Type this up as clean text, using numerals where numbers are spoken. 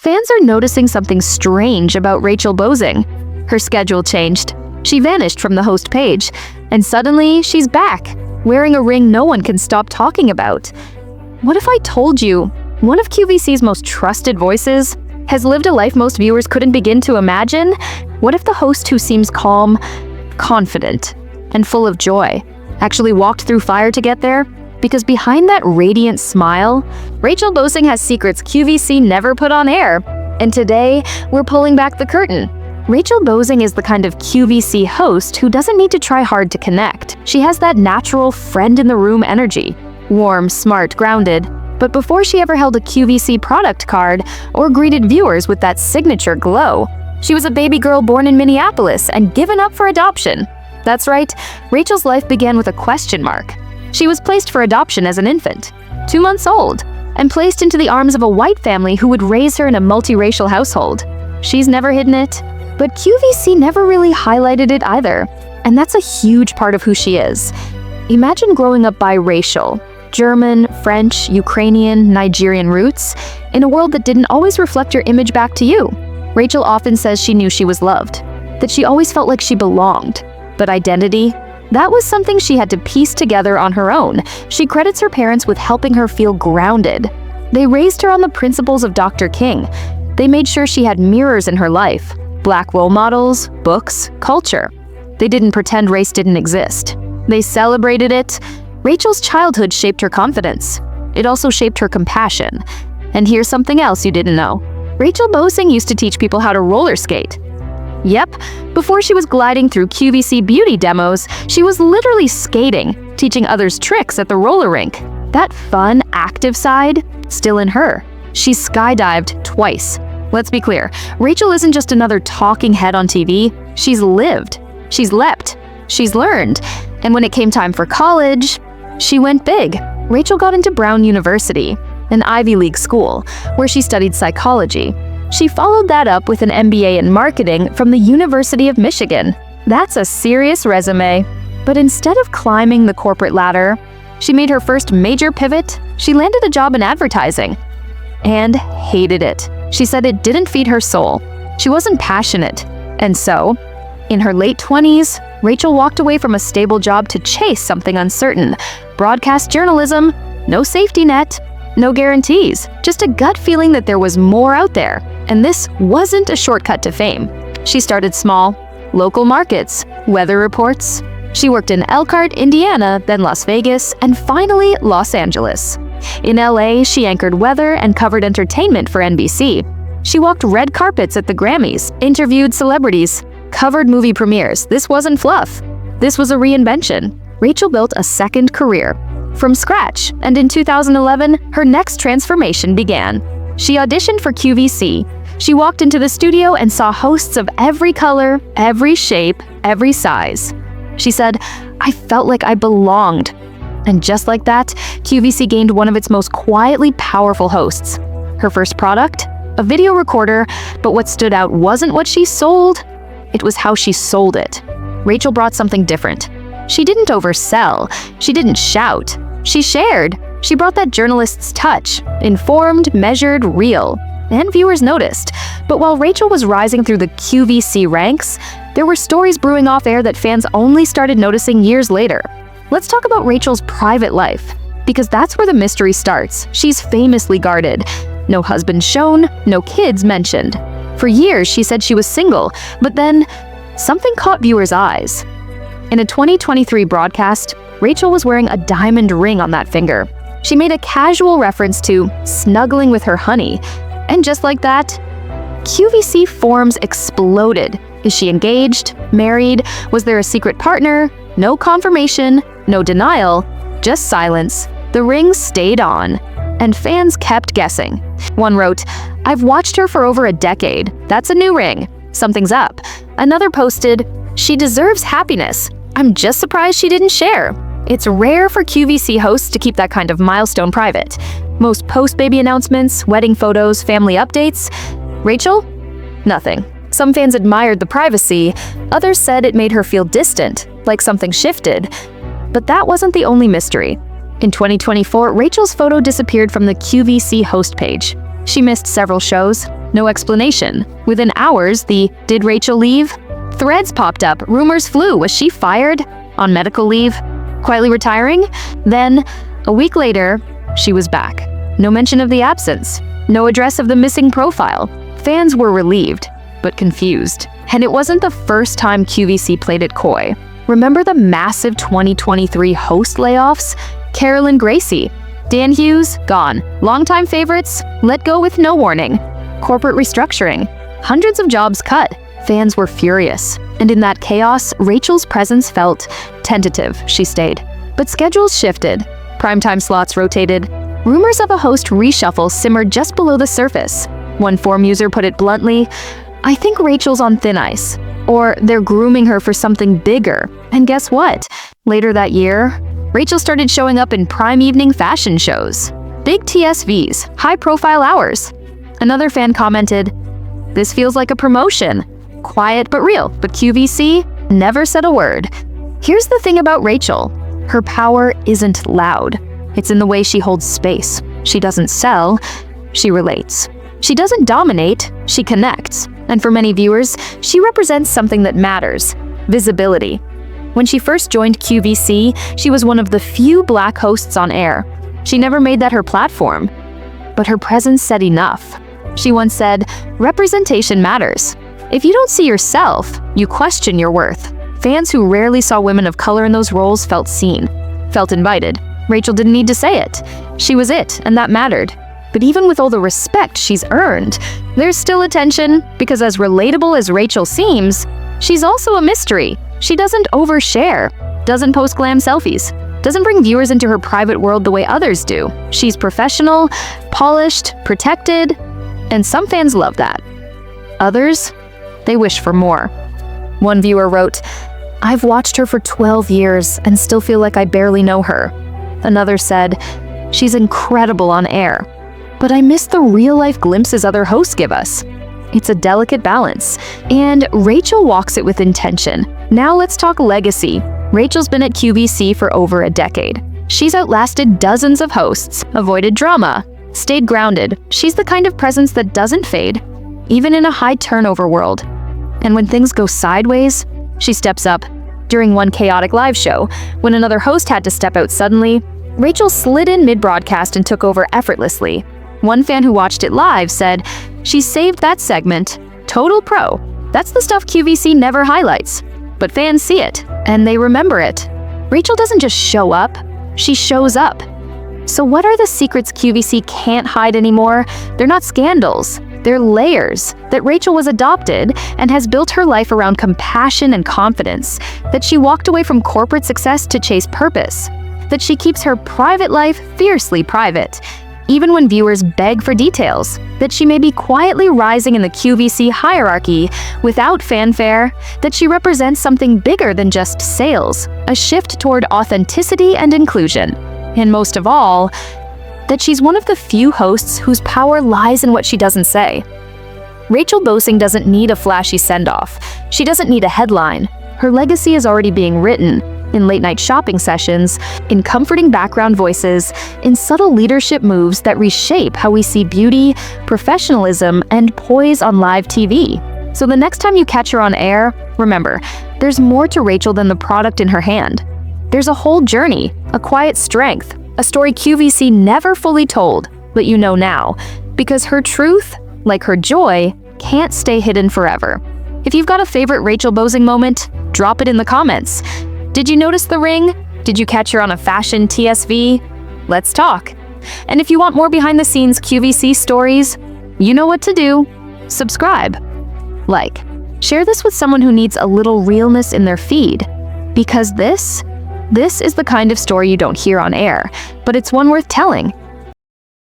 fans are noticing something strange about Rachel Boesing. Her schedule changed. She vanished from the host page, and suddenly she's back, wearing a ring no one can stop talking about. What if I told you one of QVC's most trusted voices has lived a life most viewers couldn't begin to imagine? What if the host who seems calm, confident, and full of joy actually walked through fire to get there? Because behind that radiant smile, Rachel Boesing has secrets QVC never put on air. And today, we're pulling back the curtain. Rachel Boesing is the kind of QVC host who doesn't need to try hard to connect. She has that natural friend-in-the-room energy. Warm, smart, grounded. But before she ever held a QVC product card or greeted viewers with that signature glow, she was a baby girl born in Minneapolis and given up for adoption. That's right, Rachel's life began with a question mark. She was placed for adoption as an infant, 2 months old, and placed into the arms of a white family who would raise her in a multiracial household. She's never hidden it, but QVC never really highlighted it either, and that's a huge part of who she is. Imagine growing up biracial, German, French, Ukrainian, Nigerian roots, in a world that didn't always reflect your image back to you. Rachel often says she knew she was loved, that she always felt like she belonged. But identity? That was something she had to piece together on her own. She credits her parents with helping her feel grounded. They raised her on the principles of Dr. King. They made sure she had mirrors in her life, Black role models, books, culture. They didn't pretend race didn't exist. They celebrated it. Rachel's childhood shaped her confidence. It also shaped her compassion. And here's something else you didn't know. Rachel Boesing used to teach people how to roller skate. Yep, before she was gliding through QVC beauty demos, she was literally skating, teaching others tricks at the roller rink. That fun, active side, still in her. She skydived twice. Let's be clear, Rachel isn't just another talking head on TV. She's lived, she's leapt, she's learned. And when it came time for college, she went big. Rachel got into Brown University, an Ivy League school, where she studied psychology. She followed that up with an MBA in marketing from the University of Michigan. That's a serious resume. But instead of climbing the corporate ladder, she made her first major pivot. She landed a job in advertising and hated it. She said it didn't feed her soul. She wasn't passionate. And so, in her late 20s, Rachel walked away from a stable job to chase something uncertain. Broadcast journalism, no safety net, no guarantees, just a gut feeling that there was more out there. And this wasn't a shortcut to fame. She started small, local markets, weather reports. She worked in Elkhart, Indiana, then Las Vegas, and finally Los Angeles. In LA, she anchored weather and covered entertainment for NBC. She walked red carpets at the Grammys, interviewed celebrities, covered movie premieres. This wasn't fluff. This was a reinvention. Rachel built a second career from scratch, and in 2011, her next transformation began. She auditioned for QVC. She walked into the studio and saw hosts of every color, every shape, every size. She said, "I felt like I belonged." And just like that, QVC gained one of its most quietly powerful hosts. Her first product? A video recorder, but what stood out wasn't what she sold, it was how she sold it. Rachel brought something different. She didn't oversell, she didn't shout, she shared. She brought that journalist's touch, informed, measured, real. And viewers noticed. But while Rachel was rising through the QVC ranks, there were stories brewing off air that fans only started noticing years later. Let's talk about Rachel's private life, because that's where the mystery starts. She's famously guarded. No husband shown, no kids mentioned. For years, she said she was single, but then something caught viewers' eyes. In a 2023 broadcast, Rachel was wearing a diamond ring on that finger. She made a casual reference to snuggling with her honey. And just like that, QVC forums exploded. Is she engaged? Married? Was there a secret partner? No confirmation, no denial, just silence. The ring stayed on, and fans kept guessing. One wrote, "I've watched her for over a decade. That's a new ring. Something's up." Another posted, "She deserves happiness. I'm just surprised she didn't share." It's rare for QVC hosts to keep that kind of milestone private. Most post-baby announcements, wedding photos, family updates. Rachel? Nothing. Some fans admired the privacy. Others said it made her feel distant, like something shifted. But that wasn't the only mystery. In 2024, Rachel's photo disappeared from the QVC host page. She missed several shows, No explanation. Within hours, the "Did Rachel leave?" threads popped up. Rumors flew. Was she fired? On medical leave? Quietly retiring? Then, a week later, she was back. No mention of the absence. No address of the missing profile. Fans were relieved, but confused. And it wasn't the first time QVC played it coy. Remember the massive 2023 host layoffs? Carolyn Gracie. Dan Hughes, gone. Longtime favorites, let go with no warning. Corporate restructuring. Hundreds of jobs cut. Fans were furious. And in that chaos, Rachel's presence felt tentative. She stayed. But schedules shifted. Primetime slots rotated. Rumors of a host reshuffle simmered just below the surface. One forum user put it bluntly, "I think Rachel's on thin ice." Or they're grooming her for something bigger. And guess what? Later that year, Rachel started showing up in prime evening fashion shows. Big TSVs, high-profile hours. Another fan commented, "This feels like a promotion. Quiet but real, but QVC never said a word." Here's the thing about Rachel. Her power isn't loud. It's in the way she holds space. She doesn't sell, she relates. She doesn't dominate, she connects. And for many viewers, she represents something that matters: visibility. When she first joined QVC, she was one of the few Black hosts on air. She never made that her platform, but her presence said enough. She once said, "Representation matters. If you don't see yourself, you question your worth." Fans who rarely saw women of color in those roles felt seen, felt invited. Rachel didn't need to say it. She was it, and that mattered. But even with all the respect she's earned, there's still a tension, because as relatable as Rachel seems, she's also a mystery. She doesn't overshare, doesn't post glam selfies, doesn't bring viewers into her private world the way others do. She's professional, polished, protected, and some fans love that. Others, they wish for more. One viewer wrote, "I've watched her for 12 years and still feel like I barely know her." Another said, "She's incredible on air, but I miss the real-life glimpses other hosts give us." It's a delicate balance, and Rachel walks it with intention. Now let's talk legacy. Rachel's been at QVC for over a decade. She's outlasted dozens of hosts, avoided drama, stayed grounded. She's the kind of presence that doesn't fade, even in a high-turnover world. And when things go sideways, she steps up. During one chaotic live show, when another host had to step out suddenly, Rachel slid in mid-broadcast and took over effortlessly. One fan who watched it live said, "She saved that segment. Total pro." That's the stuff QVC never highlights. But fans see it, and they remember it. Rachel doesn't just show up, she shows up. So what are the secrets QVC can't hide anymore? They're not scandals. They're layers. That Rachel was adopted and has built her life around compassion and confidence. That she walked away from corporate success to chase purpose. That she keeps her private life fiercely private, even when viewers beg for details. That she may be quietly rising in the QVC hierarchy without fanfare. That she represents something bigger than just sales, a shift toward authenticity and inclusion. And most of all, that she's one of the few hosts whose power lies in what she doesn't say. Rachel Boesing doesn't need a flashy send-off. She doesn't need a headline. Her legacy is already being written, in late-night shopping sessions, in comforting background voices, in subtle leadership moves that reshape how we see beauty, professionalism, and poise on live TV. So the next time you catch her on air, remember, there's more to Rachel than the product in her hand. There's a whole journey, a quiet strength, a story QVC never fully told, but you know now, because her truth, like her joy, can't stay hidden forever. If you've got a favorite Rachel Boesing moment, drop it in the comments. Did you notice the ring? Did you catch her on a fashion TSV? Let's talk. And if you want more behind-the-scenes QVC stories, you know what to do. Subscribe. Like. Share this with someone who needs a little realness in their feed. Because this is the kind of story you don't hear on air, but it's one worth telling.